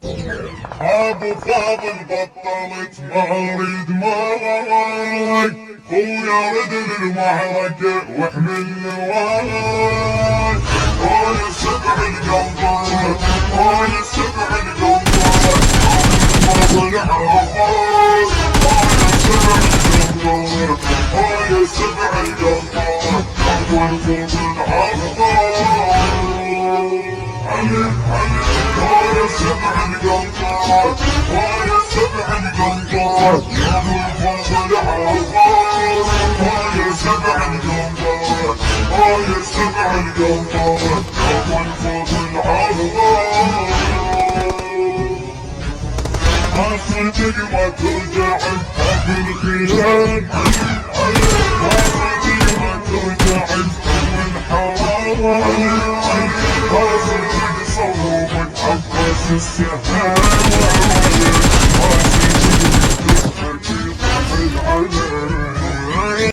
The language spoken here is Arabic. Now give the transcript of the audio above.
ابو فاضل بطلت مهري دماغي، خويا رد للمعركة واحمل نواي. هاي السبع القنطرة، هاي السبع القنطرة، ما طلع رفاس. هاي السبع القنطرة، هاي السبع القنطرة، والفوز العطار. علي علي هاي السبع القنطرة، هاي السبع القنطرة، والفوز العطار. هاي السبع القنطرة، هاي السبع القنطرة، والفوز العطار. حصتك ما ترجع في الخيام، حصتك ما ترجع من حرام، حصتك صوبك عباس السهام.